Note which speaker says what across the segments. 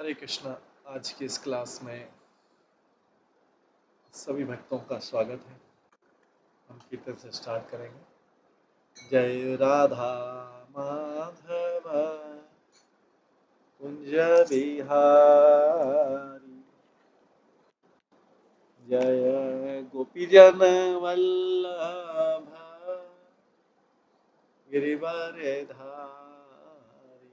Speaker 1: हरे कृष्णा। आज की इस क्लास में सभी भक्तों का स्वागत है। हम कीर्तन से स्टार्ट करेंगे। जय राधा माधव कुंज बिहारी, जय गोपीजन वल्लभ गिरिवर धारी,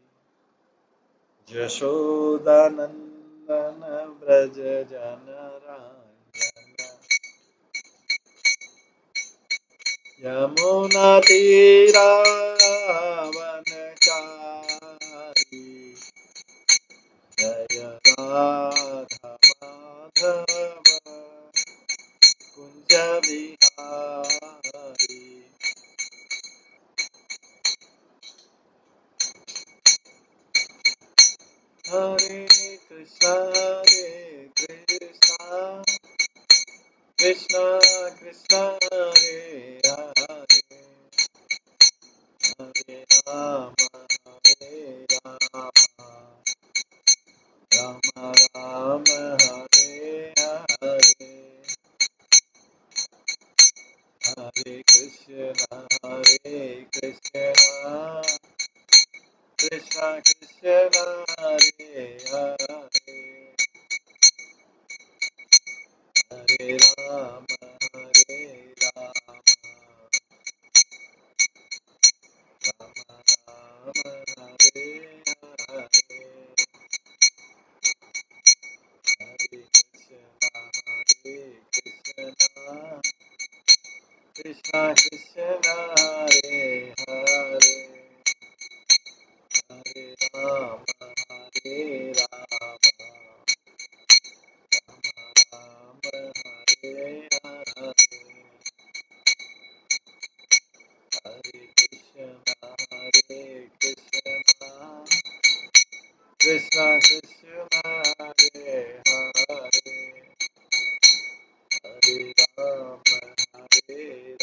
Speaker 1: यशोदानंदन ब्रज जन यमुना तीरावनचारी, जय राधा माधव कुंज बिहारी। हरे कृष्णा कृष्णा कृष्णा हरे हरे, हरे राम राम राम हरे हरे, हरे कृष्णा कृष्णा कृष्णा हरे हरे, हरे राम राम राम हरे हरे, हरे कृष्णा कृष्णा कृष्णा हरे हरे, हरे राम राम हरे हरे, हरे कृष्णा कृष्णा कृष्णा हरे हरे, हरे राम राम हरे हरे,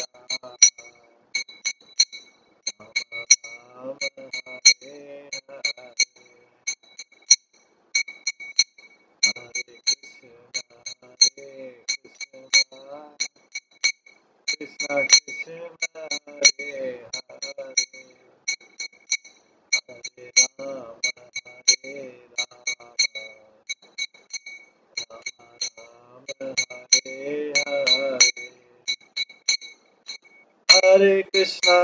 Speaker 1: हरे कृष्णा कृष्णा कृष्णा हरे हरे, हरे राम राम हरे हरे, हरे कृष्णा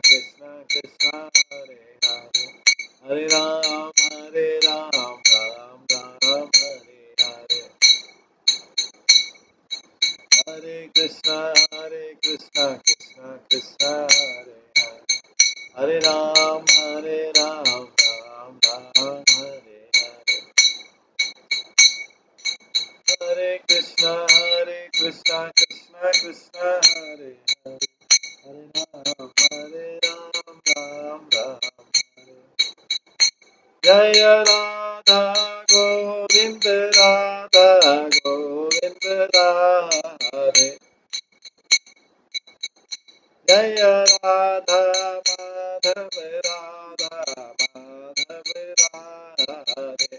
Speaker 1: कृष्णा कृष्णा हरे हरे, हरे राम राम राम हरे हरे, हरे कृष्णा कृष्णा कृष्णा हरे हरे, हरे राम राम राम हरे हरे, हरे कृष्णा कृष्णा कृष्णा हरे हरे, हरे राम राम हरे, जय राधा गोविंद राधे, जय राधा माधव राधे,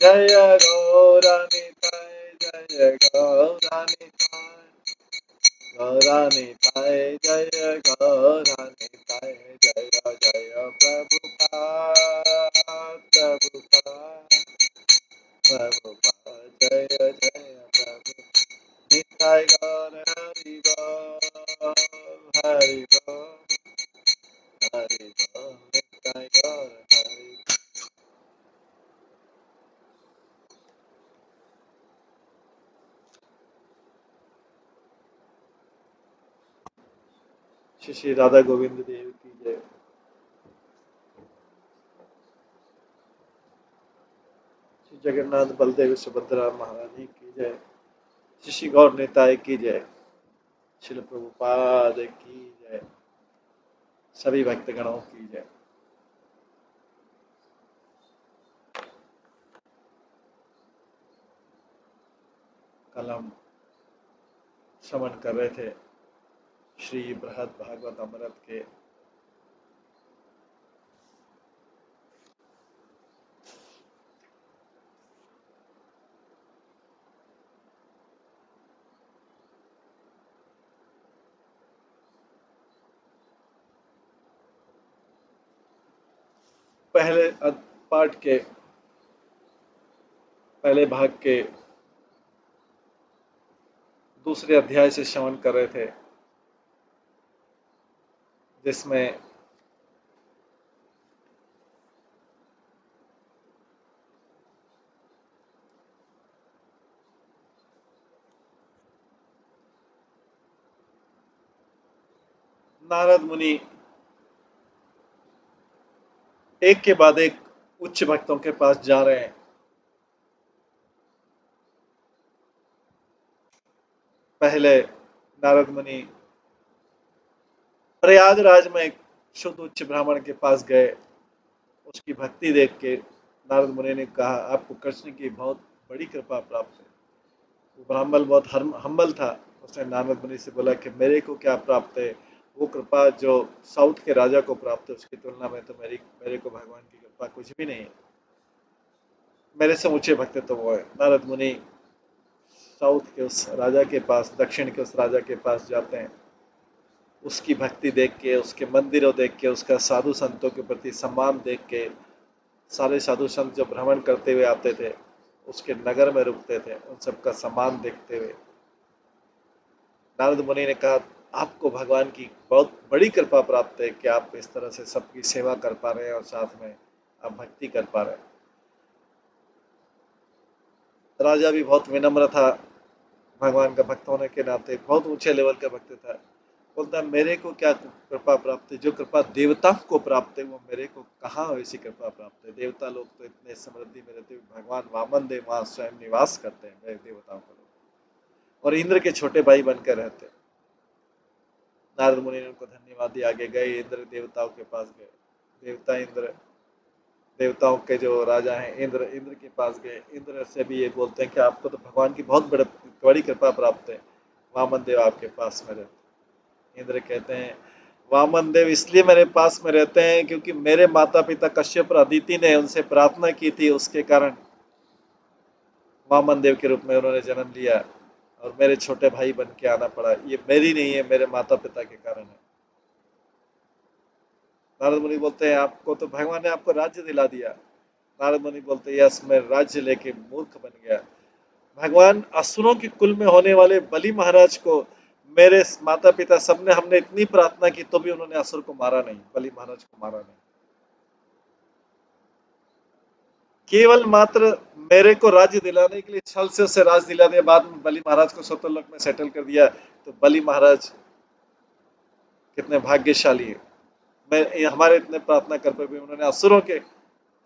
Speaker 1: जय गौरानिताय जय गौरानिताय जय गौरानिताय, जय जय प्रभुपाद जय जय प्रभु निताय गौर हरि बोल हरि बोल हरि बोल निताय गौर हरि। श्री श्री राधा गोविंद देव की जय। श्री जगन्नाथ बलदेव सुभद्रा महारानी की जय। श्री श्री गौर निताय की जय। श्रील प्रभुपाद की जय। सभी भक्तगणों की जय। कल हम श्रवण कर रहे थे श्री बृहद भागवत अमृत के पहले पार्ट के पहले भाग के दूसरे अध्याय से श्रवण कर रहे थे, जिसमें नारद मुनि एक के बाद एक उच्च भक्तों के पास जा रहे हैं। पहले नारद मुनि प्रयागराज में एक शुद्ध उच्च ब्राह्मण के पास गए। उसकी भक्ति देख के नारद मुनि ने कहा, आपको कृष्ण की बहुत बड़ी कृपा प्राप्त है। वो ब्राह्मण बहुत हम्बल था। उसने नारद मुनि से बोला कि मेरे को क्या प्राप्त है, वो कृपा जो साउथ के राजा को प्राप्त है उसकी तुलना में तो मेरे को भगवान की कृपा कुछ भी नहीं है। मेरे से ऊंचे भक्त तो वो है। नारद मुनि साउथ के उस राजा के पास, दक्षिण के उस राजा के पास जाते हैं। उसकी भक्ति देख के, उसके मंदिरों देख के, उसका साधु संतों के प्रति सम्मान देख के, सारे साधु संत जो भ्रमण करते हुए आते थे, उसके नगर में रुकते थे, उन सबका सम्मान देखते हुए नारद मुनि ने कहा, आपको भगवान की बहुत बड़ी कृपा प्राप्त है कि आप इस तरह से सबकी सेवा कर पा रहे हैं और साथ में आप भक्ति कर पा रहे हैं। राजा भी बहुत विनम्र था, भगवान का भक्त होने के नाते बहुत ऊंचे लेवल का भक्त था। बोलता है, मेरे को क्या कृपा प्राप्त है, जो कृपा देवताओं को प्राप्त है वो मेरे को कहाँ वैसी कृपा प्राप्त है। देवता लोग तो इतने समृद्धि में रहते हुए भगवान वामन देव वहां स्वयं निवास करते हैं देवताओं को लोग, और इंद्र के छोटे भाई बनकर रहते हैं। नारद मुनि ने उनको धन्यवाद दिया, आगे गए, इंद्र देवताओं के पास गए। देवता इंद्र, देवताओं के जो राजा हैं इंद्र, इंद्र के पास गए। इंद्र से भी ये बोलते हैं कि आपको तो भगवान की बहुत बड़ी कृपा प्राप्त है, वामन देव आपके पास में रहते। इंद्र कहते हैं, वामन देव इसलिए मेरे पास में रहते हैं क्योंकि मेरे माता पिता कश्यप और अदिति ने उनसे प्रार्थना की थी, उसके कारण वामन देव के रूप में उन्होंने जन्म लिया और मेरे छोटे भाई बन के आना पड़ा। ये मेरी नहीं है, मेरे माता पिता के कारण है। नारद मुनि बोलते हैं, आपको तो भगवान ने आपको राज्य दिला दिया। नारद मुनि बोलते हैं, यस, मैं राज्य लेके मूर्ख बन गया। भगवान असुरों के कुल में होने वाले बलि महाराज को, मेरे माता पिता सबने, हमने इतनी प्रार्थना की तो भी उन्होंने असुर को मारा नहीं, बलि महाराज को मारा नहीं। केवल मात्र मेरे को राज्य दिलाने के लिए छल से उसे राज दिला दिया, बाद में बलि महाराज को स्वतोलोक में सेटल कर दिया। तो बलि महाराज कितने भाग्यशाली है। मैं हमारे इतने प्रार्थना कर पे भी उन्होंने असुरों के,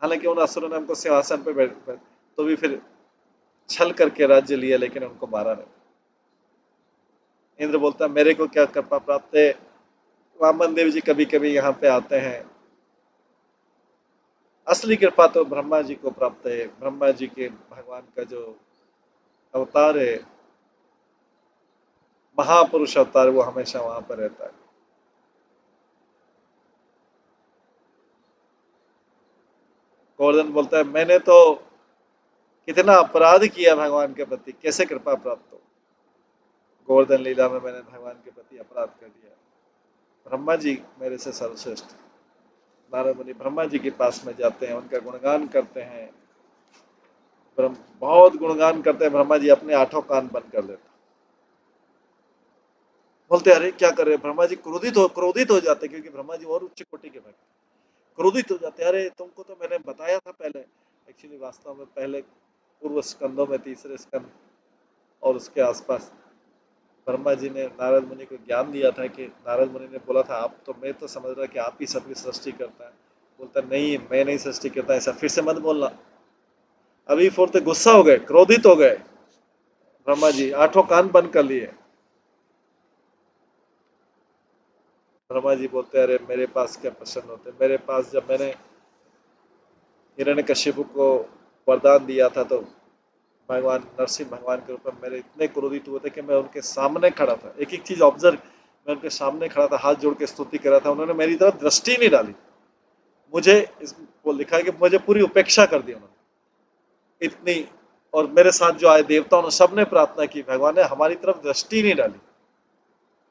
Speaker 1: हालांकि उन असुरों ने हमको सिंहासन पे बैठ तो भी फिर छल करके राज्य लिया, लेकिन उनको मारा नहीं। इंद्र बोलता, मेरे को क्या कृपा प्राप्त है। वामन देव जी कभी कभी यहाँ पे आते हैं। असली कृपा तो ब्रह्मा जी को प्राप्त है। ब्रह्मा जी के भगवान का जो अवतार है, महापुरुष अवतार, वो हमेशा वहां पर रहता है। गोवर्धन बोलता है, मैंने तो कितना अपराध किया भगवान के प्रति, कैसे कृपा प्राप्त हो। गोवर्धन लीला में मैंने भगवान के प्रति अपराध कर दिया। ब्रह्मा जी मेरे से सर्वश्रेष्ठ। नारद मुनि ब्रह्मा जी के पास में जाते हैं, उनका गुणगान करते हैं। बहुत गुणगान करते हैं। ब्रह्मा जी अपने आठों कान बंद कर देते। बोलते, अरे क्या कर रहे हैं। ब्रह्मा जी क्रोधित हो जाते, क्योंकि ब्रह्मा जी और उच्च कोटि के भक्त। क्रोधित हो जाते, अरे तुमको तो मैंने बताया था पहले। एक्चुअली वास्तव में पहले पूर्व स्कंदों में, तीसरे स्कंद और उसके आसपास, ब्रह्मा जी ने नारद मुनि को ज्ञान दिया था कि, नारद मुनि ने बोला था, आप तो, मैं तो समझ रहा कि आप ही सबकी सृष्टि करता है। बोलता, नहीं, मैं नहीं सृष्टि करता, ऐसा फिर से मत बोलना। अभी फुर्ते गुस्सा हो गए, क्रोधित हो गए। ब्रह्मा जी आठों कान बंद कर लिए। ब्रह्मा जी बोलते, अरे मेरे पास क्या प्रसन्न होते। मेरे पास जब मैंने हिरण्यकशिपु को वरदान दिया था, तो भगवान नरसिंह भगवान के ऊपर मेरे इतने क्रोधित हुए थे कि मैं उनके सामने खड़ा था। एक एक चीज ऑब्जर्व, मैं उनके सामने खड़ा था, हाथ जोड़ के स्तुति कर रहा था, उन्होंने मेरी तरफ दृष्टि नहीं डाली। मुझे इस वो लिखा है कि मुझे पूरी उपेक्षा कर दी उन्होंने इतनी। और मेरे साथ जो आए देवताओं ने सबने प्रार्थना की, भगवान ने हमारी तरफ दृष्टि नहीं डाली।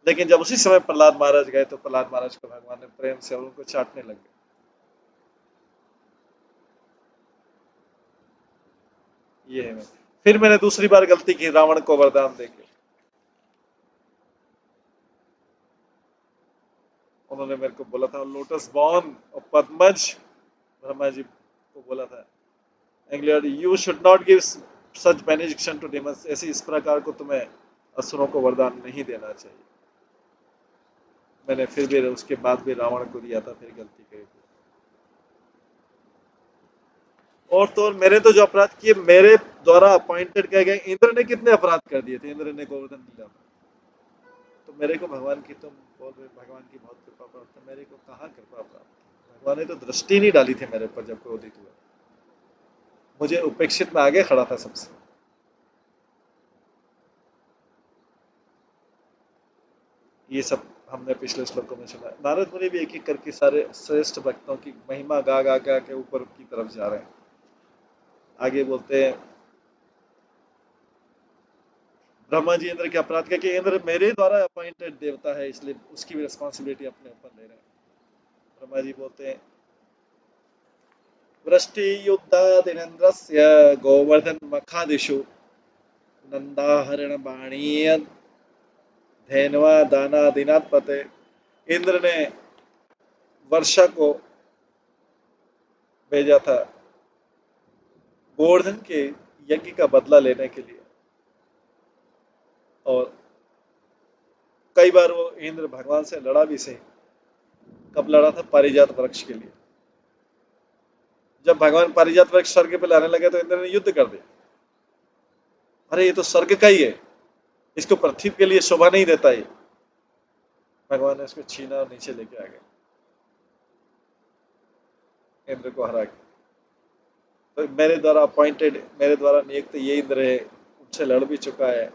Speaker 1: लेकिन जब उसी समय प्रहलाद महाराज गए, तो प्रहलाद महाराज को भगवान ने प्रेम से उनको चाटने लगे। ये है। मैं फिर मैंने दूसरी बार गलती की रावण को वरदान देके। उन्होंने मेरे को बोला था लोटस बॉर्न और पद्मज, ब्रह्मा जी को बोला था, एंग्लियर you should not give such benediction to demons, ऐसे इस प्रकार को तुम्हें असुरों को वरदान नहीं देना चाहिए। मैंने फिर भी उसके बाद भी रावण को दिया था, फिर गलती करी थी। और तो मेरे तो जो अपराध किए मेरे द्वारा अपॉइंटेड किए गए, इंद्र ने कितने अपराध कर दिए थे, इंद्र ने गोवर्धन लीला में। तो मेरे को भगवान की, तुम बोल रहे भगवान की बहुत कृपा प्राप्त है, मेरे को कहाँ कृपा प्राप्त। भगवान ने तो दृष्टि नहीं डाली थी मेरे ऊपर जब क्रोधित हुआ। मुझे उपेक्षित में आगे खड़ा था सबसे। ये सब हमने पिछले श्लोकों में सुना। नारद मुनि भी एक एक करके सारे श्रेष्ठ भक्तों की महिमा गा गा गा के ऊपर की तरफ जा रहे हैं। आगे बोलते हैं ब्रह्मा जी इंद्र के अपराध के कि इंद्र मेरे द्वारा अपॉइंटेड देवता है, इसलिए उसकी भी रिस्पॉन्सिबिलिटी अपने ऊपर ले रहे हैं। ब्रह्मा जी बोलते हैं वृष्टि युद्धादिनेन्द्रस्य गोवर्धन मखादिषु नंदाहरण बाणीय धेनवा दानादिनाथ पते। इंद्र ने वर्षा को भेजा था गोवर्धन के यज्ञ का बदला लेने के लिए। और कई बार वो इंद्र भगवान से लड़ा भी सही। कब लड़ा था? पारिजात वृक्ष के लिए। जब भगवान पारिजात वृक्ष स्वर्ग पे लाने लगे तो इंद्र ने युद्ध कर दिया। अरे ये तो स्वर्ग का ही है, इसको पृथ्वी के लिए शोभा नहीं देता ये। भगवान ने इसको छीना और नीचे लेके आ गए इंद्र को हरा के। तो मेरे द्वारा अपॉइंटेड, मेरे द्वारा नियुक्त ये इंद्र है, उनसे लड़ भी चुका है,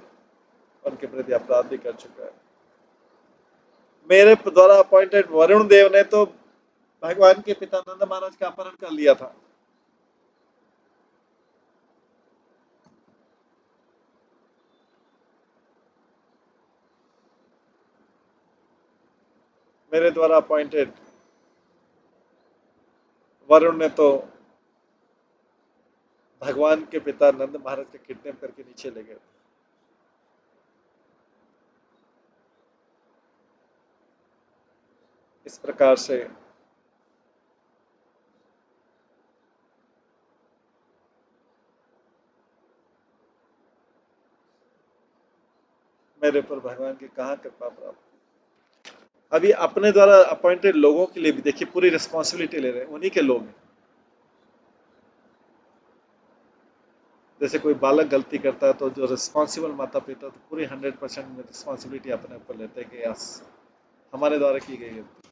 Speaker 1: उनके प्रति अपराध भी कर चुका है। मेरे द्वारा अपॉइंटेड वरुण देव ने तो भगवान के पिता नंद महाराज का अपहरण कर लिया था। मेरे द्वारा अपॉइंटेड वरुण ने तो भगवान के पिता नंद महाराज के किडनैप करके नीचे ले गए। इस प्रकार से मेरे पर भगवान की कहाँ कृपा प्राप्त। अभी अपने द्वारा अपॉइंटेड लोगों के लिए भी देखिए पूरी रिस्पॉन्सिबिलिटी ले रहे हैं, उन्हीं के लोग हैं। जैसे कोई बालक गलती करता है तो जो रिस्पॉन्सिबल माता पिता तो पूरी 100% रिस्पॉन्सिबिलिटी अपने ऊपर लेते हैं कि यस हमारे द्वारा की गई गलती।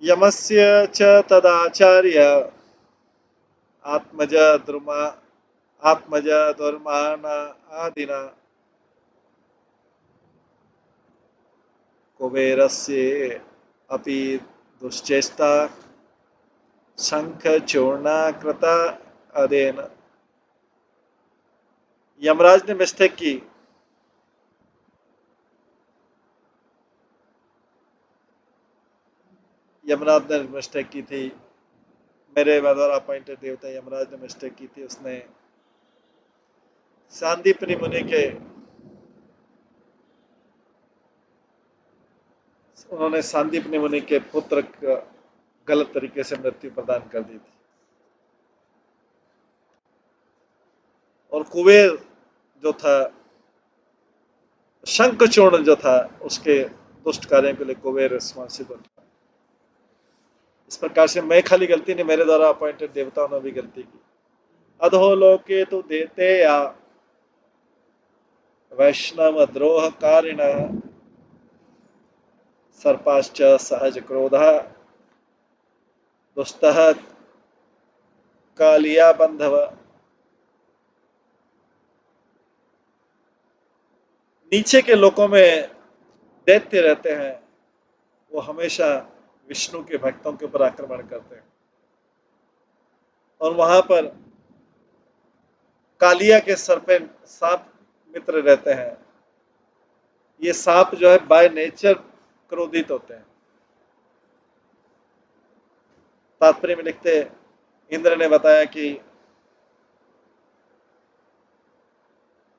Speaker 1: यमस्य च तदाचार्य आत्मज द्रुमा आत्मज दुर्मान आदिना कुबेरस्य अपि दुश्चेष्टा शंख चूर्णाकृत अदेन। यमराज ने मिस्टेक की। यमराज ने मिस्टेक की थी, मेरे द्वारा अपॉइंटेड देवता यमराज ने मिस्टेक की थी। उसने सांदीपनि मुनि के, उन्होंने सांदीपनि मुनि के पुत्र का गलत तरीके से मृत्यु प्रदान कर दी थी। और कुबेर जो था, शंखचूर्ण जो था, उसके दुष्ट कार्यों के लिए कुबेर रिस्पॉन्सिबल था। इस प्रकार से मैं खाली गलती नहीं, मेरे द्वारा अपॉइंटेड देवताओं ने भी गलती की। अधोलोके तो देते या वैष्णव द्रोह कारिण सर्पाश्च सहज क्रोध दुस्तः कालिया बंधव। नीचे के लोकों में दैत्य रहते हैं, वो हमेशा विष्णु के भक्तों के ऊपर आक्रमण करते हैं। और वहां पर कालिया के सर पे सांप मित्र रहते हैं। ये सांप जो है बाय नेचर क्रोधित होते हैं। तात्पर्य में लिखते हैं, इंद्र ने बताया कि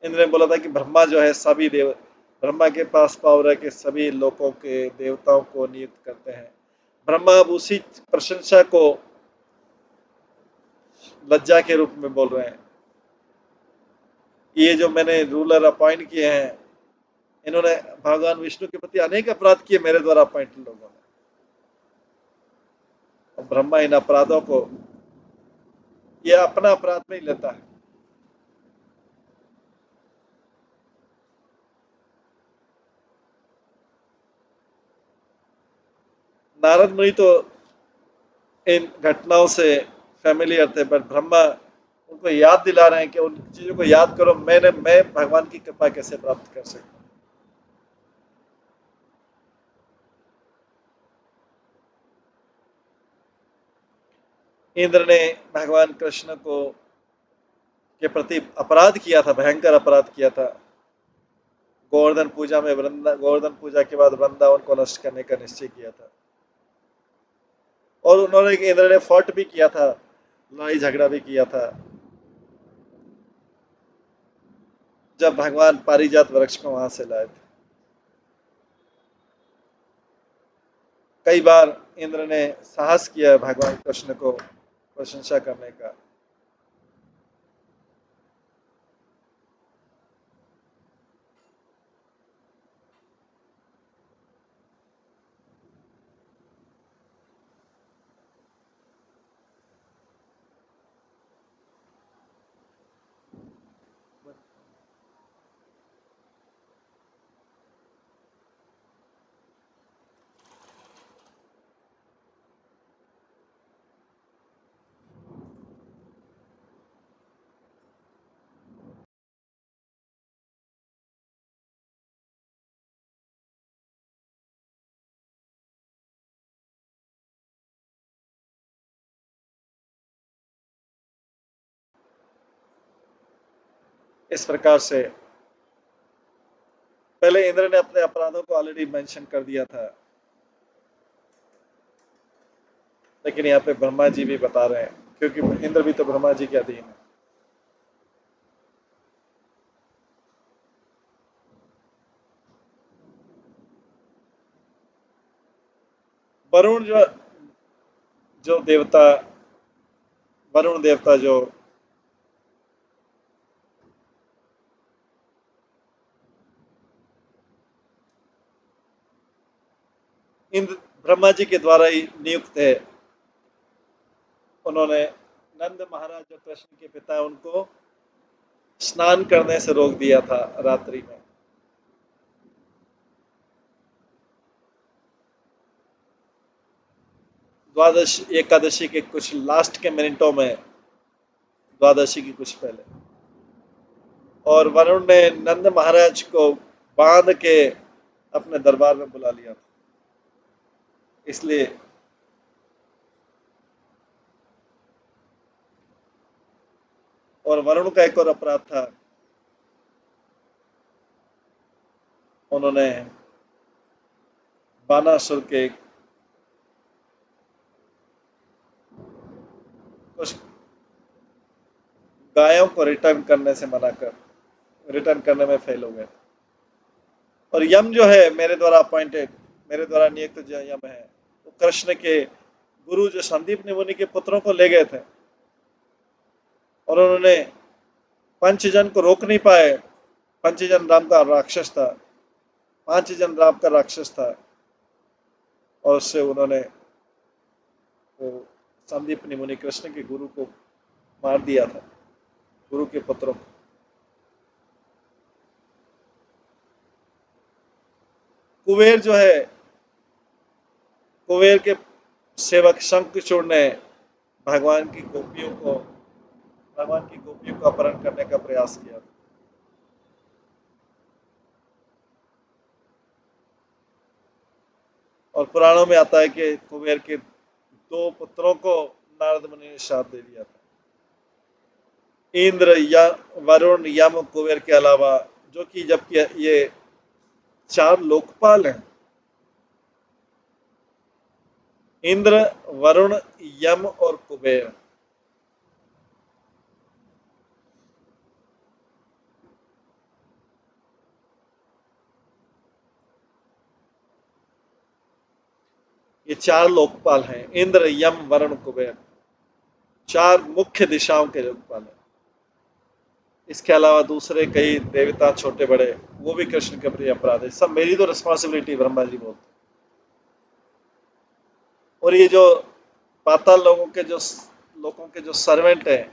Speaker 1: इंद्र ने बोला था कि ब्रह्मा जो है सभी देव, ब्रह्मा के पास पावर है कि सभी लोगों के देवताओं को नियुक्त करते हैं। ब्रह्मा अब उसी प्रशंसा को लज्जा के रूप में बोल रहे हैं। ये जो मैंने रूलर अपॉइंट किए हैं, इन्होंने भगवान विष्णु के प्रति अनेक अपराध किए मेरे द्वारा अपॉइंटेड लोगों ने। और ब्रह्मा इन अपराधों को ये अपना अपराध में ही लेता है। नारद मुनि तो इन घटनाओं से फैमिलियर थे, बट ब्रह्मा उनको याद दिला रहे हैं कि उन चीजों को याद करो, मैं भगवान की कृपा कैसे प्राप्त कर सकता हूँ। इंद्र ने भगवान कृष्ण को के प्रति अपराध किया था, भयंकर अपराध किया था। गोवर्धन पूजा में गोवर्धन पूजा के बाद वृंदावन को नष्ट करने का निश्चय किया था। और उन्होंने इंद्र ने फॉट भी किया था, लड़ाई झगड़ा भी किया था, जब भगवान पारिजात वृक्ष को वहां से लाए थे। कई बार इंद्र ने साहस किया भगवान कृष्ण को प्रशंसा करने का। इस प्रकार से पहले इंद्र ने अपने अपराधों को ऑलरेडी मेंशन कर दिया था, लेकिन यहाँ पे ब्रह्मा जी भी बता रहे हैं, क्योंकि इंद्र भी तो ब्रह्मा जी के अधीन है। वरुण जो जो देवता वरुण देवता जो इंद्र ब्रह्मा जी के द्वारा ही नियुक्त है, उन्होंने नंद महाराज जो कृष्ण के पिता है उनको स्नान करने से रोक दिया था रात्रि में। द्वादश एकादशी के कुछ लास्ट के मिनटों में, द्वादशी की कुछ पहले, और वरुण ने नंद महाराज को बांध के अपने दरबार में बुला लिया था। इसलिए और वरुण का एक और अपराध था, उन्होंने बानासुर के कुछ गायों को रिटर्न करने से मना कर रिटर्न करने में फेल हो गए। और यम जो है मेरे द्वारा अपॉइंटेड, मेरे द्वारा नियुक्त जो यम है, वो कृष्ण के गुरु जो संदीप मुनि के पुत्रों को ले गए थे, और उन्होंने पंचजन को रोक नहीं पाए। पंचजन राम का राक्षस था, पांच जन राम का राक्षस था, और उससे उन्होंने वो संदीप मुनि कृष्ण के गुरु को मार दिया था, गुरु के पुत्रों को। कुबेर जो है, कुबेर के सेवक शंखचूड़ ने भगवान की गोपियों को भगवान की गोपियों का अपहरण करने का प्रयास किया। और पुराणों में आता है कि कुबेर के दो पुत्रों को नारद मुनि ने श्राप दे दिया था, इंद्र या वरुण यम कुबेर के अलावा, जो कि जबकि ये चार लोकपाल हैं। इंद्र, वरुण, यम और कुबेर। ये चार लोकपाल हैं, इंद्र, यम, वरुण, कुबेर। चार मुख्य दिशाओं के लोकपाल हैं। इसके अलावा दूसरे कई देवता छोटे बड़े, वो भी कृष्ण के प्रति अपराध है। सब मेरी तो रिस्पॉन्सिबिलिटी, ब्रह्मा जी बोलते। और ये जो पाताल लोगों के जो सर्वेंट हैं,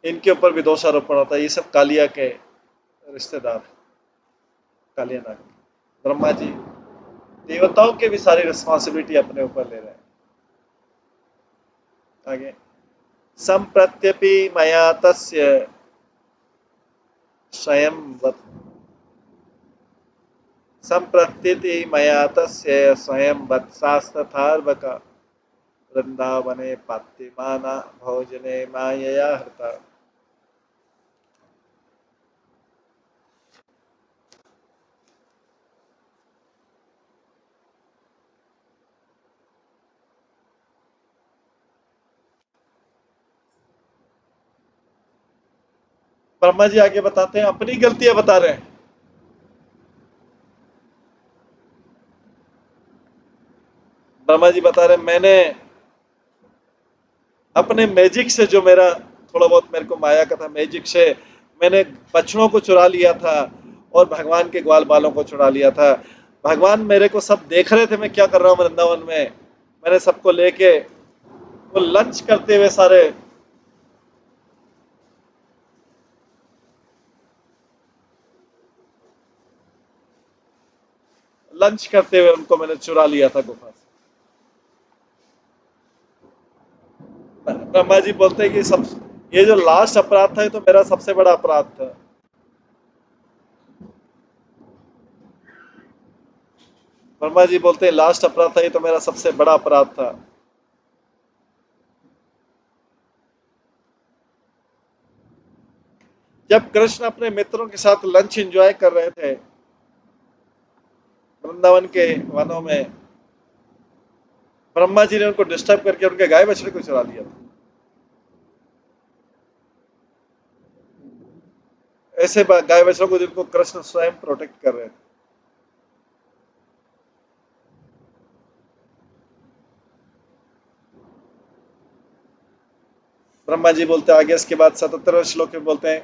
Speaker 1: इनके ऊपर भी दोषारोपण होता है। ये सब कालिया के रिश्तेदार, कालिया नाग। ब्रह्मा जी देवताओं के भी सारी रिस्पॉन्सिबिलिटी अपने ऊपर ले रहे हैं। आगे, संप्रत्यपि मया तस्य स्वयं संप्रत्यति मया तस्य स्वयं वत्सास्तथार्वक वृंदावने पात्यमाना भोजने मायया हृता। ब्रह्मा जी आगे बताते हैं, अपनी गलतियां बता रहे हैं। ब्रह्मा जी बता रहे हैं, मैंने अपने मैजिक से, जो मेरा थोड़ा बहुत मेरे को माया का था, मैजिक से मैंने बछड़ों को चुरा लिया था और भगवान के ग्वाल बालों को चुरा लिया था। भगवान मेरे को सब देख रहे थे मैं क्या कर रहा हूँ वृंदावन में। मैंने सबको लेके वो लंच करते हुए सारे, लंच करते हुए उनको मैंने चुरा लिया था गुफा से। ब्रह्मा जी बोलते हैं कि सब, ये जो लास्ट अपराध था, ये तो मेरा सबसे बड़ा अपराध था। ब्रह्मा जी बोलते हैं, लास्ट अपराध था, ये तो मेरा सबसे बड़ा अपराध था। जब कृष्ण अपने मित्रों के साथ लंच एंजॉय कर रहे थे वृंदावन के वनों में, ब्रह्मा जी ने उनको डिस्टर्ब करके उनके गाय बछड़े को चुरा लिया था। ऐसे गाय बछड़ों को जिनको कृष्ण स्वयं प्रोटेक्ट कर रहे थे। ब्रह्मा जी बोलते हैं आगे, इसके बाद 77वें श्लोक में बोलते हैं,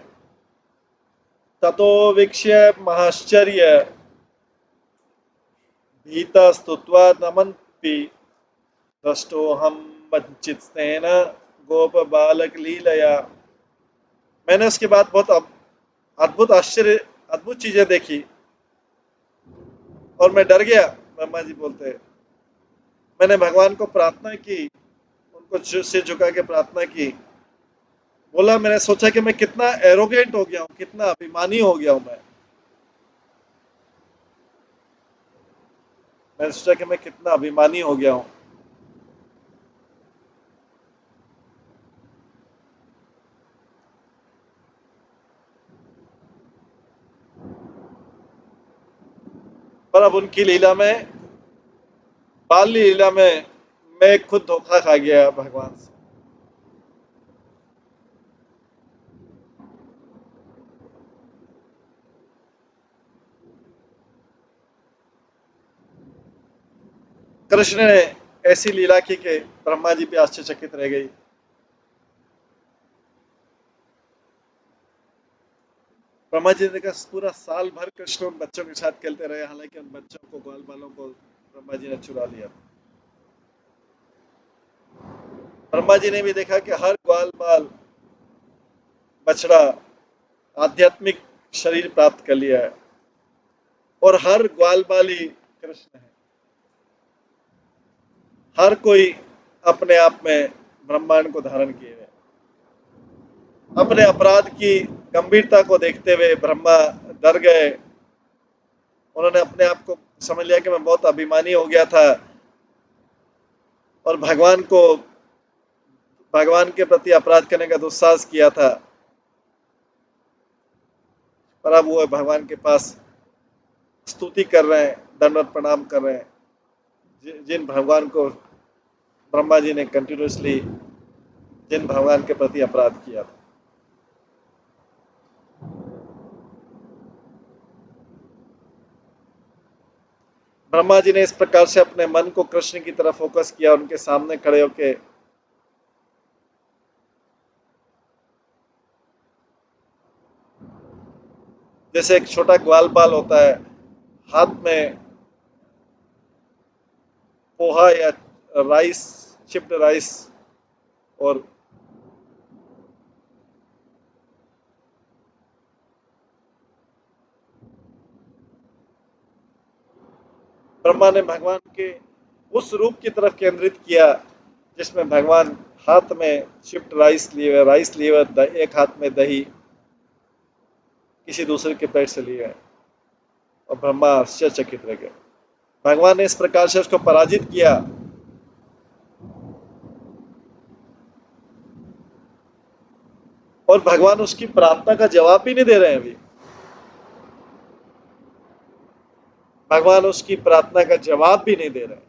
Speaker 1: ततो वीक्ष्य महाश्चर्य भीता स्तुत्वा नमन्पि दृष्टोहम वंचितेन गोप बालक लीलया। मैंने उसके बाद बहुत अद्भुत आश्चर्य, अद्भुत चीजें देखी और मैं डर गया। ब्रह्मा जी बोलते हैं, मैंने भगवान को प्रार्थना की, उनको सिर झुका के प्रार्थना की। बोला, मैंने सोचा कि मैं कितना एरोगेंट हो गया हूँ, कितना अभिमानी हो गया हूँ मैं। मैंने सोचा कि मैं कितना अभिमानी हो गया हूँ। पर अब उनकी लीला में, बाल लीला में, मैं खुद धोखा खा गया भगवान से। कृष्ण ने ऐसी लीला की कि ब्रह्मा जी भी आश्चर्यचकित रह गई। ब्रह्मा जी ने कहा, पूरा साल भर कृष्ण उन बच्चों के साथ खेलते रहे, हालांकि उन बच्चों को, ग्वाल बालों को ब्रह्मा जी ने चुरा लिया। ब्रह्मा जी ने भी देखा कि हर ग्वाल बाल बछड़ा आध्यात्मिक शरीर प्राप्त कर लिया है और हर ग्वाल बाल ही कृष्ण है। हर कोई अपने आप में ब्रह्मांड को धारण किए हुए। अपने अपराध की गंभीरता को देखते हुए ब्रह्मा डर गए। उन्होंने अपने आप को समझ लिया कि मैं बहुत अभिमानी हो गया था और भगवान के प्रति अपराध करने का दुस्साहस किया था। पर अब वो भगवान के पास स्तुति कर रहे हैं, दंडवत प्रणाम कर रहे हैं, जिन भगवान को ब्रह्मा जी ने कंटिन्यूसली जिन भगवान के प्रति अपराध किया था। ब्रह्मा जी ने इस प्रकार से अपने मन को कृष्ण की तरफ फोकस किया, उनके सामने खड़े होके जैसे एक छोटा ग्वाल बाल होता है, हाथ में पोहा या राइस, चिप्ड राइस, और ब्रह्मा ने भगवान के उस रूप की तरफ केंद्रित किया जिसमें भगवान हाथ में चिप्ड राइस लिए हुए, एक हाथ में दही किसी दूसरे के पेट से लिए गए, और ब्रह्मा आश्चर्यचकित रह गए। भगवान ने इस प्रकार से उसको पराजित किया। और भगवान उसकी प्रार्थना का जवाब भी नहीं दे रहे हैं अभी। भगवान उसकी प्रार्थना का जवाब भी नहीं दे रहे हैं।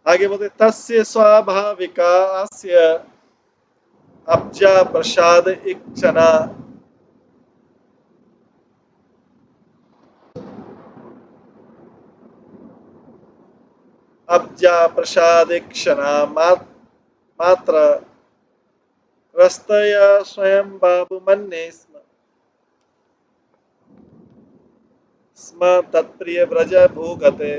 Speaker 1: आगे बोलते तस्य स्वाभाविकास्य अब्जा प्रसाद इक्षणा अब्जा प्रसाद इक्षणा मात्र रस्तया स्वयं बाबू मन्ये स्म तत्प्रिय व्रज भूगते।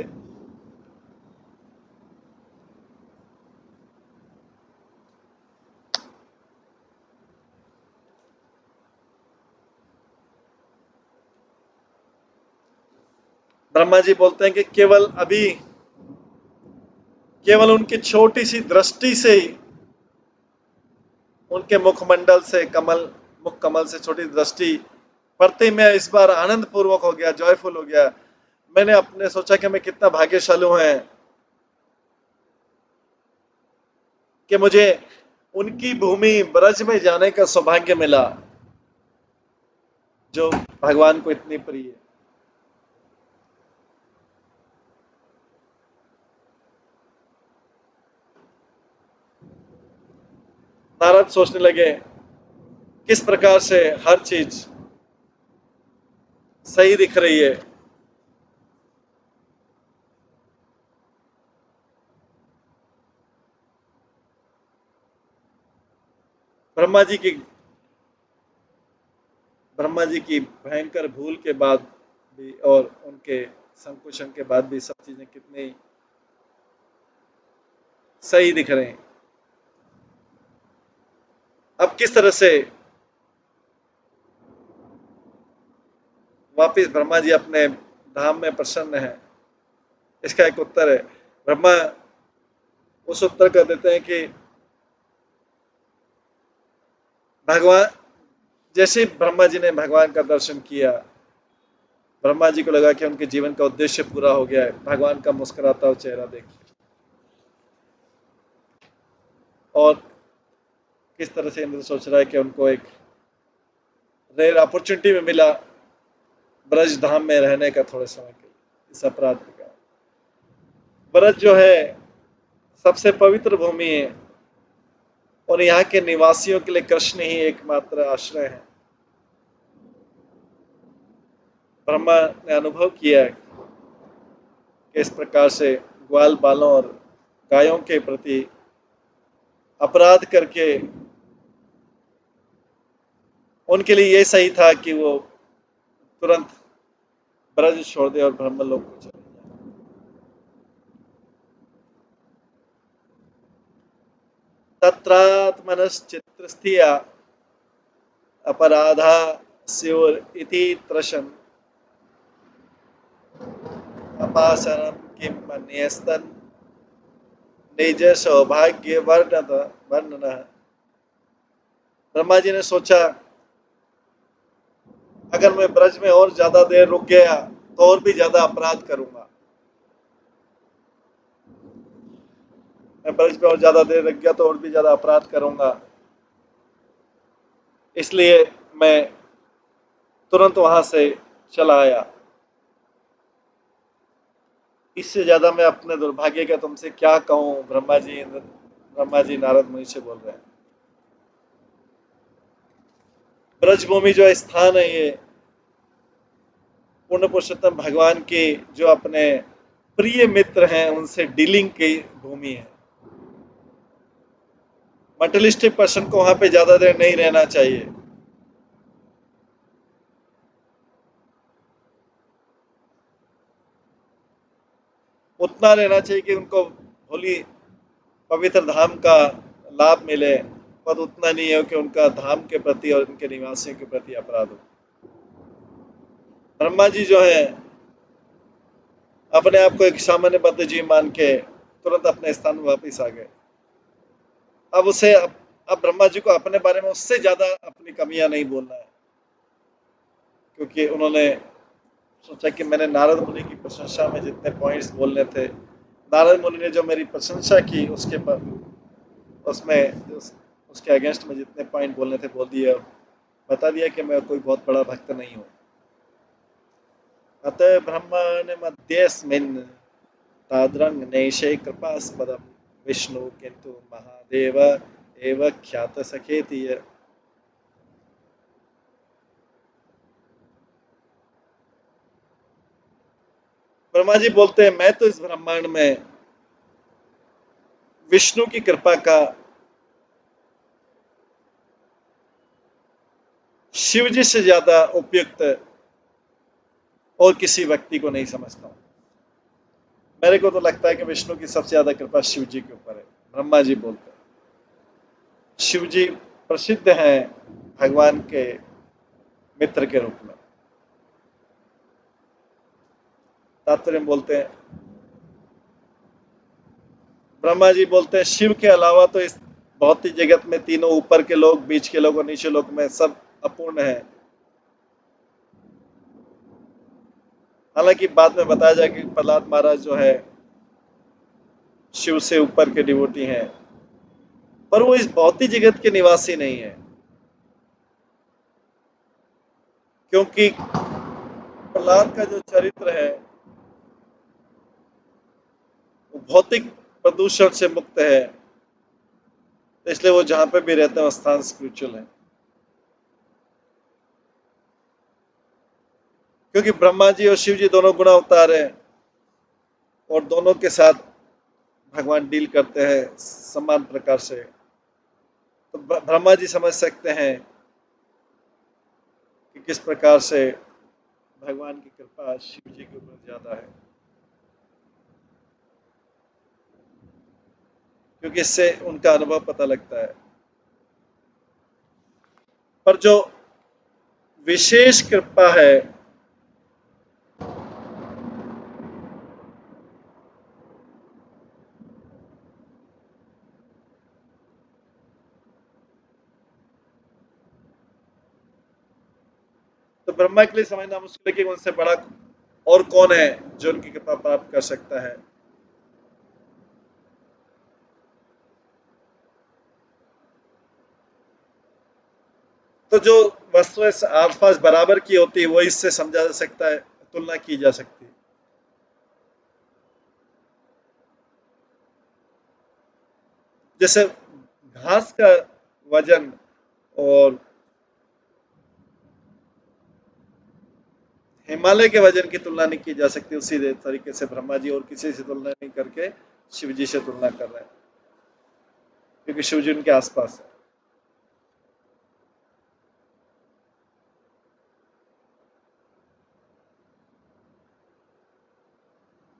Speaker 1: ब्रह्मा जी बोलते हैं कि केवल उनकी छोटी सी दृष्टि से ही, उनके मुख कमल से छोटी दृष्टि पढ़ते मैं इस बार आनंद पूर्वक हो गया, जॉयफुल हो गया। मैंने अपने सोचा कि मैं कितना भाग्यशाली हूं कि मुझे उनकी भूमि ब्रज में जाने का सौभाग्य मिला जो भगवान को इतनी प्रिय है। नारद सोचने लगे किस प्रकार से हर चीज सही दिख रही है। ब्रह्मा जी की ब्रह्मा जी की भयंकर भूल के बाद भी और उनके संकुचन के बाद भी सब चीजें कितनी सही दिख रही हैं। अब किस तरह से वापिस ब्रह्मा जी अपने धाम में प्रसन्न है, इसका एक उत्तर है। ब्रह्मा उस उत्तर कर देते हैं कि भगवान, जैसे ही ब्रह्मा जी ने भगवान का दर्शन किया, ब्रह्मा जी को लगा कि उनके जीवन का उद्देश्य पूरा हो गया है, भगवान का मुस्कुराता हुआ चेहरा देख। और किस तरह से इंद्र सोच रहा है कि उनको एक रेयर अपॉर्चुनिटी में मिला ब्रज धाम में रहने का थोड़े समय के लिए इस अपराध के कारण। ब्रज जो है सबसे पवित्र भूमि है और यहाँ के निवासियों के लिए कृष्ण ही एकमात्र आश्रय है। ब्रह्मा ने अनुभव किया है कि इस प्रकार से ग्वाल बालों और गायों के प्रति अपराध करके उनके लिए यह सही था कि वो तुरंत ब्रज छोड़ दे और ब्रह्मलोक को चले जाए। तत्रात्मनश्चित्रस्थिया अपराधा स्युर इति त्रशन अपासनम किम मन्यस्तन निज सौभाग्य वर्णन। ब्रह्मा जी ने सोचा, अगर मैं ब्रज में और ज्यादा देर रुक गया तो और भी ज्यादा अपराध करूंगा। मैं ब्रज में और ज्यादा देर रुक गया तो और भी ज्यादा अपराध करूंगा, इसलिए मैं तुरंत वहां से चला आया। इससे ज्यादा मैं अपने दुर्भाग्य का तुमसे क्या कहूं। ब्रह्मा जी नारद मुनि से बोल रहे हैं। ब्रजभूमि जो स्थान है, ये पूर्ण पुरुषोत्तम भगवान के जो अपने प्रिय मित्र हैं उनसे डीलिंग की भूमि है। मटेरियलिस्टिक पर्सन को वहां पे ज्यादा देर नहीं रहना चाहिए। उतना रहना चाहिए कि उनको होली पवित्र धाम का लाभ मिले, पर उतना नहीं है कि उनका धाम के प्रति और उनके निवासियों के प्रति अपराध हो। ब्रह्मा जी जो है अपने आप को एक सामान्य बद्ध जीव मान के तुरंत अपने स्थान में वापिस आ गए। अब ब्रह्मा जी को अपने बारे में उससे ज्यादा अपनी कमियां नहीं बोलना है, क्योंकि उन्होंने सोचा कि मैंने नारद मुनि की प्रशंसा में जितने पॉइंट्स बोलने थे, नारद मुनि ने जो मेरी प्रशंसा की उसमें उसके अगेंस्ट में जितने पॉइंट बोलने थे बोल दिए, बता दिया कि मैं कोई बहुत बड़ा भक्त नहीं हूँ। अतः ब्रह्मांड मध्यस्मिन् तादृंग नैशै कृपास्पदम विष्णु किंतु महादेव एव ख्यात सखेति। ब्रह्मा जी बोलते हैं, मैं तो इस ब्रह्मांड में विष्णु की कृपा का शिव जी से ज्यादा उपयुक्त और किसी व्यक्ति को नहीं समझता हूं। मेरे को तो लगता है कि विष्णु की सबसे ज्यादा कृपा शिव जी के ऊपर है। ब्रह्मा जी बोलते हैं शिव जी प्रसिद्ध हैं भगवान के मित्र के रूप में। तात्पर्य बोलते हैं, ब्रह्मा जी बोलते हैं शिव के अलावा तो इस भौतिक जगत में तीनों ऊपर के लोग, बीच के लोग और नीचे लोग में सब अपूर्ण है। हालांकि बाद में बताया जाए कि प्रहलाद महाराज जो है शिव से ऊपर के डिवोटी हैं, पर वो इस भौतिक जगत के निवासी नहीं है, क्योंकि प्रहलाद का जो चरित्र है वो भौतिक प्रदूषण से मुक्त है, तो इसलिए वो जहां पे भी रहते हैं स्थान स्पिरिचुअल है। क्योंकि ब्रह्मा जी और शिव जी दोनों गुण अवतार हैं और दोनों के साथ भगवान डील करते हैं समान प्रकार से, तो ब्रह्मा जी समझ सकते हैं कि किस प्रकार से भगवान की कृपा शिव जी के ऊपर ज्यादा है, क्योंकि इससे उनका अनुभव पता लगता है। पर जो विशेष कृपा है तो ब्रह्मा के लिए समझना मुश्किल है कि उनसे बड़ा और कौन है जो उनकी कृपा प्राप्त कर सकता है। तो जो वस्तु आसपास बराबर की होती है वो इससे समझा जा सकता है, तुलना की जा सकती है। जैसे घास का वजन और हिमालय के वजन की तुलना नहीं की जा सकती, उसी तरीके से ब्रह्मा जी और किसी से तुलना नहीं करके शिव जी से तुलना कर रहे हैं, क्योंकि शिव जी उनके आसपास है।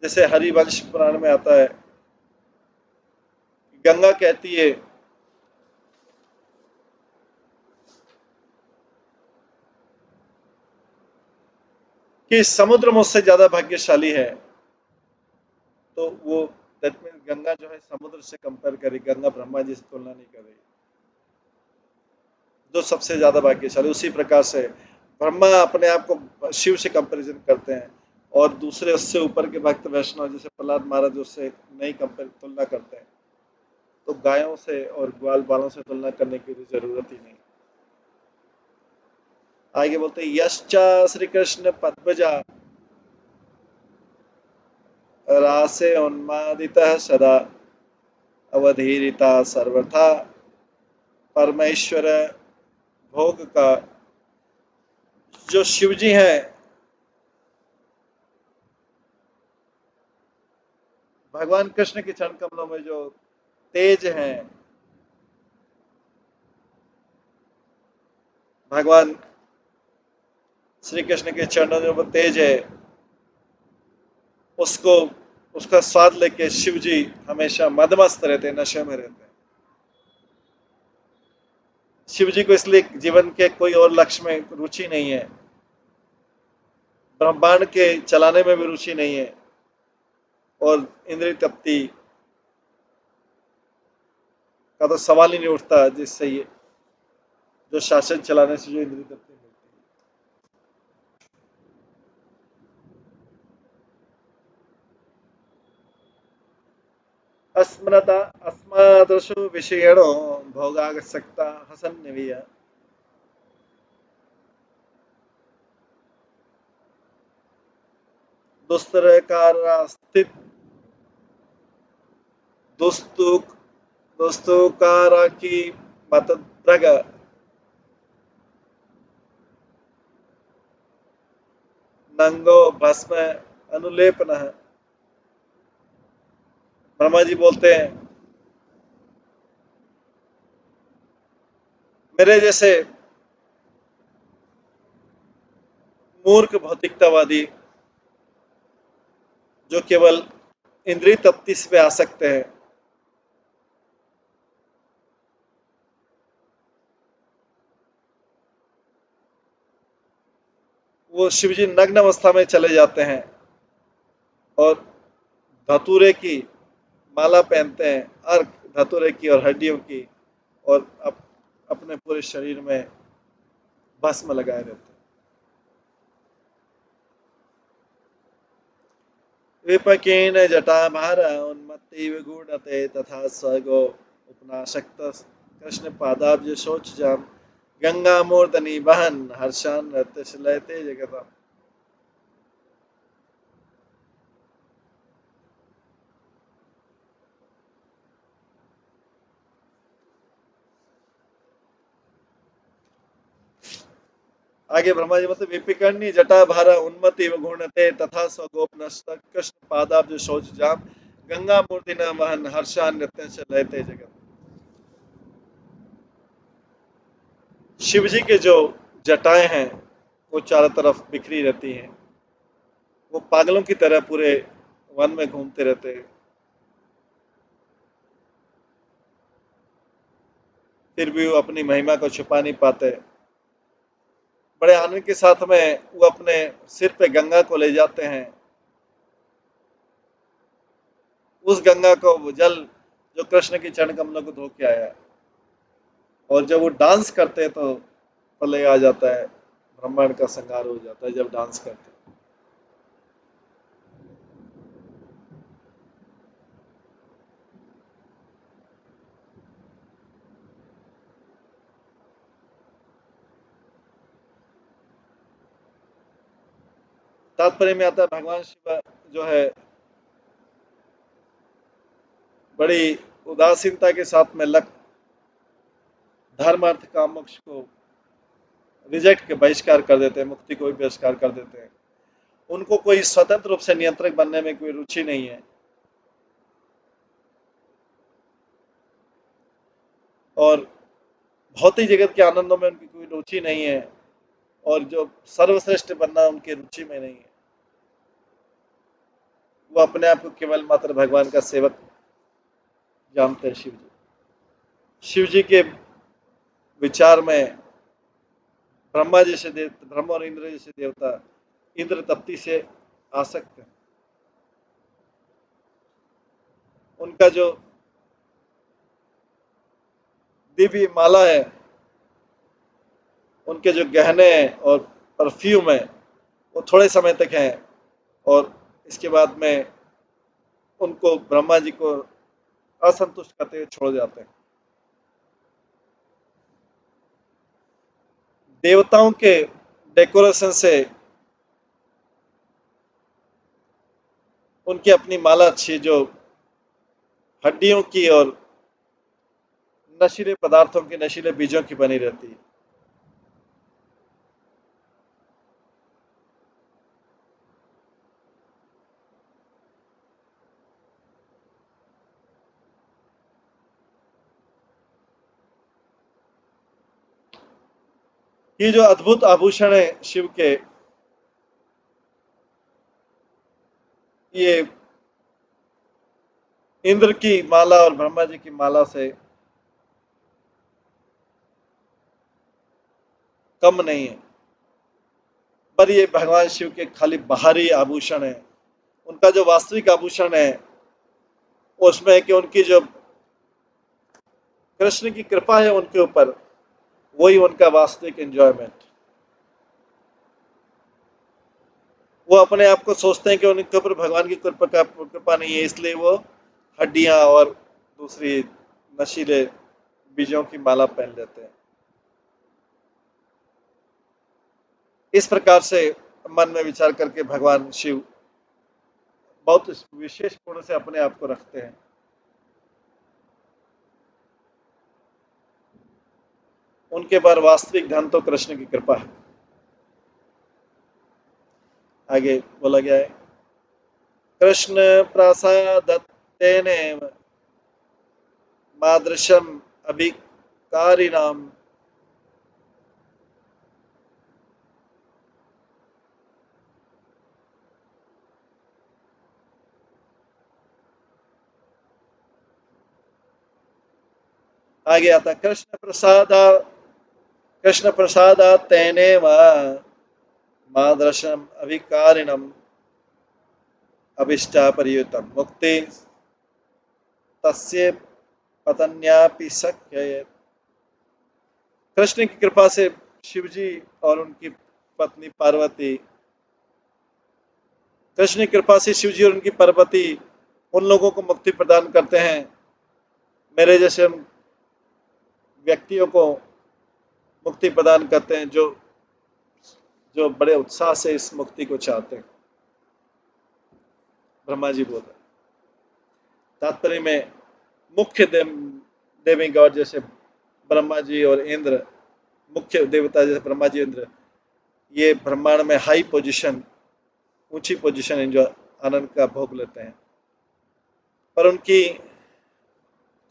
Speaker 1: जैसे हरिवंश पुराण में आता है, गंगा कहती है कि समुद्र मुझसे ज्यादा भाग्यशाली है, तो वो दैट मीन्स गंगा जो है समुद्र से कंपेयर करी, गंगा ब्रह्मा जी से तुलना नहीं कर रही, जो सबसे ज्यादा भाग्यशाली। उसी प्रकार से ब्रह्मा अपने आप को शिव से कंपैरिजन करते हैं, और दूसरे उससे ऊपर के भक्त वैष्णव जैसे प्रहलाद महाराज उससे नहीं कंपेयर तुलना करते हैं। तो गायों से और ग्वाल बालों से तुलना करने की भी जरूरत ही नहीं। आगे बोलते हैं यश्चा श्री कृष्ण पद्मजा रासे उन्मादितः सदा अवधीरिता सर्वथा परमेश्वर भोग का। जो शिव जी हैं, भगवान कृष्ण के चरण कमलों में जो तेज हैं, भगवान श्री कृष्ण के चरणों में वो तेज है, उसको उसका स्वाद लेके शिव जी हमेशा मदमस्त रहते हैं, नशे में रहते हैं। शिव जी को इसलिए जीवन के कोई और लक्ष्य में रुचि नहीं है, ब्रह्मांड के चलाने में भी रुचि नहीं है, और इंद्रिय तृप्ति का तो सवाल ही नहीं उठता, जिससे ये जो शासन चलाने से जो इंद्रिय तृप्ति मिलती है। अस्मृता अस्मादृशु विषयणो भोगासक्ता हसन निविय दुस्तरकारास्थित दुस्तुक दुस्तुकारा की मतद्रग नंगो भस्म अनुलेपन। ब्रह्मा जी बोलते हैं, मेरे जैसे मूर्ख भौतिकतावादी जो केवल इंद्रिय तृप्ति पे आ सकते हैं, वो शिवजी नग्न अवस्था में चले जाते हैं और धतूरे की माला पहनते हैं, अर्क धतूरे की और हड्डियों की, और अपने पूरे शरीर में भस्म लगाए रहते हैं। विपकेन जटाभार उन्मत्ति विगूढ़ते तथा स्वगो उपनाशक्त कृष्ण पादाब्ज शोच जाम गंगा मूर्धनि बहन हर्षान रत्यशलयते जगता। आगे ब्रह्मा जी मतलब विपिकर्णी जटाभार उन्मत्ति विगूढ़ते तथा स्वगोपनश्त कृष्ण पादाब्ज शोच जाम गंगा मूर्ति न वहन हर्षान रत्यशलयते जगत। शिव जी के जो जटाएं हैं वो चारों तरफ बिखरी रहती हैं, वो पागलों की तरह पूरे वन में घूमते रहते हैं, फिर भी वो अपनी महिमा को छुपा नहीं पाते। बड़े आनंद के साथ में वो अपने सिर पे गंगा को ले जाते हैं, उस गंगा को वो जल जो कृष्ण की चरण कमलों को धो के आया, और जब वो डांस करते हैं तो प्रलय आ जाता है, ब्रह्मांड का संहार हो जाता है जब डांस करते हैं। तात्पर्य में आता है भगवान शिव जो है बड़ी उदासीनता के साथ में लग धर्म अर्थ काम मोक्ष को रिजेक्ट के बहिष्कार कर देते हैं, मुक्ति को भी बहिष्कार कर देते हैं। उनको कोई स्वतंत्र रूप से नियंत्रक बनने में कोई रुचि नहीं है, और भौतिक जगत के आनंदों में उनकी कोई रुचि नहीं है, और जो सर्वश्रेष्ठ बनना उनकी रुचि में नहीं है। वो अपने आप को केवल मात्र भगवान का सेवक जानते हैं। शिव जी के विचार में ब्रह्मा जैसे देव ब्रह्म और इंद्र जैसे देवता इंद्र तप्ति से आसक्त है। उनका जो दिव्य माला है, उनके जो गहने हैं और परफ्यूम है, वो थोड़े समय तक हैं और इसके बाद में उनको ब्रह्मा जी को असंतुष्ट करते हुए छोड़ जाते हैं। देवताओं के डेकोरेशन से उनकी अपनी माला अच्छी, जो हड्डियों की और नशीले पदार्थों के, नशीले बीजों की बनी रहती है। ये जो अद्भुत आभूषण है शिव के, ये इंद्र की माला और ब्रह्मा जी की माला से कम नहीं है, पर ये भगवान शिव के खाली बाहरी आभूषण है। उनका जो वास्तविक आभूषण है उसमें है कि उनकी जो कृष्ण की कृपा है उनके ऊपर, वही उनका वास्तविक एंजॉयमेंट। वो अपने आप को सोचते हैं कि उनके ऊपर भगवान की कृपा नहीं है, इसलिए वो हड्डियां और दूसरी नशीले बीजों की माला पहन लेते हैं। इस प्रकार से मन में विचार करके भगवान शिव बहुत विशेष गुण से अपने आप को रखते हैं। उनके पास वास्तविक धन तो कृष्ण की कृपा है। आगे बोला गया है, कृष्ण प्रसादत्तेन मादृशम अभिकारिणाम। आगे आता, कृष्ण प्रसादत्तेनेव मादृशम अभिकारिणम अभिष्टापरियुतम मुक्ति तस्य पतन्यापि शक्य। कृष्ण की कृपा से शिव जी और उनकी पत्नी पार्वती, कृष्ण की कृपा से शिव जी और उनकी पार्वती उन लोगों को मुक्ति प्रदान करते हैं, मेरे जैसे व्यक्तियों को मुक्ति प्रदान करते हैं, जो जो बड़े उत्साह से इस मुक्ति को चाहते हैं। ब्रह्मा जी बोल रहे, तात्पर्य में मुख्य देवी गॉड जैसे ब्रह्मा जी और इंद्र, मुख्य देवता जैसे ब्रह्मा जी इंद्र, ये ब्रह्मांड में हाई पोजीशन, ऊंची पोजीशन एंजॉय, आनंद का भोग लेते हैं। पर उनकी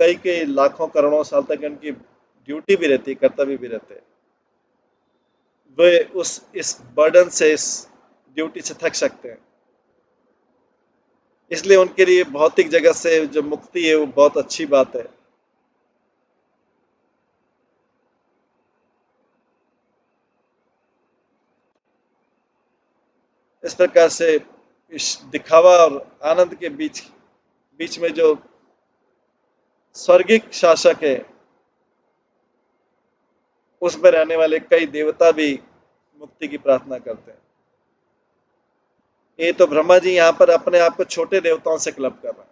Speaker 1: कई कई लाखों करोड़ों साल तक उनकी ड्यूटी भी रहती है, कर्तव्य भी रहते हैं। वे उस इस बर्डन से, इस ड्यूटी से थक सकते हैं, इसलिए उनके लिए भौतिक जगत से जो मुक्ति है वो बहुत अच्छी बात है। इस प्रकार से इस दिखावा और आनंद के बीच बीच में जो स्वर्गिक शासक है, उसमें रहने वाले कई देवता भी मुक्ति की प्रार्थना करते हैं। ये तो ब्रह्मा जी यहाँ पर अपने आप को छोटे देवताओं से क्लब कर रहे हैं,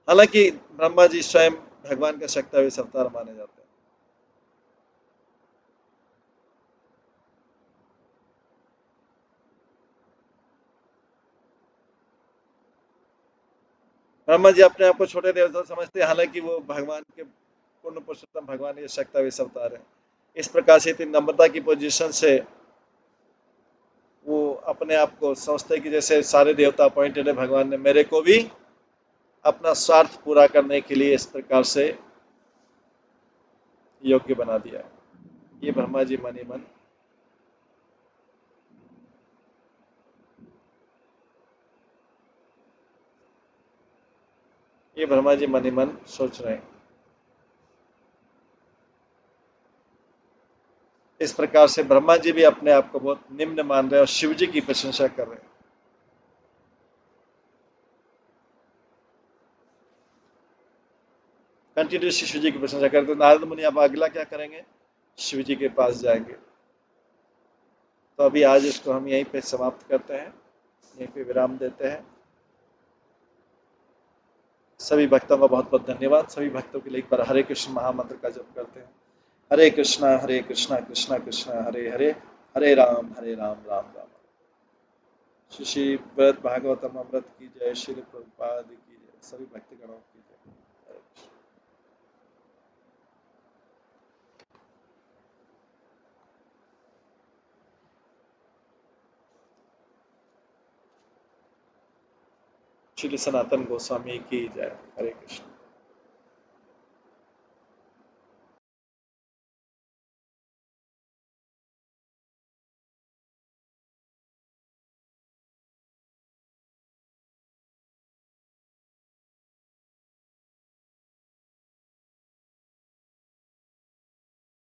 Speaker 1: हालांकि ब्रह्मा जी स्वयं भगवान का शक्तिशाली अवतार माने जाते हैं। ब्रह्मा जी अपने आप को छोटे देवता समझते हैं, हालांकि वो भगवान के पूर्ण पुरुषोत्तम भगवान के शक्तिशाली अवतार है। इस प्रकार से इतनी नम्रता की पोजीशन से वो अपने आप को समझते हैं कि जैसे सारे देवता अपॉइंटेड है, भगवान ने मेरे को भी अपना स्वार्थ पूरा करने के लिए इस प्रकार से योग्य बना दिया है। ये ब्रह्मा जी मन ही मन, ये ब्रह्मा जी मन ही मन सोच रहे हैं। इस प्रकार से ब्रह्मा जी भी अपने आप को बहुत निम्न मान रहे हैं और शिव जी की प्रशंसा कर रहे हैं। कंटिन्यू शिव जी की प्रशंसा करते हैं। नारद मुनि अब अगला क्या करेंगे? शिव जी के पास जाएंगे। तो अभी आज इसको हम यहीं पे समाप्त करते हैं, यहीं पे विराम देते हैं। सभी भक्तों का बहुत बहुत धन्यवाद। सभी भक्तों के लिए एक बार हरे कृष्ण महामंत्र का जप करते हैं। हरे कृष्णा कृष्णा कृष्णा हरे हरे, हरे राम राम राम। श्री व्रत भागवतम अमृत की जय, श्री प्रभुपाद की जय, सभी भक्तगणों की जय। हरे कृष्ण। श्री सनातन गोस्वामी की जय। हरे कृष्ण।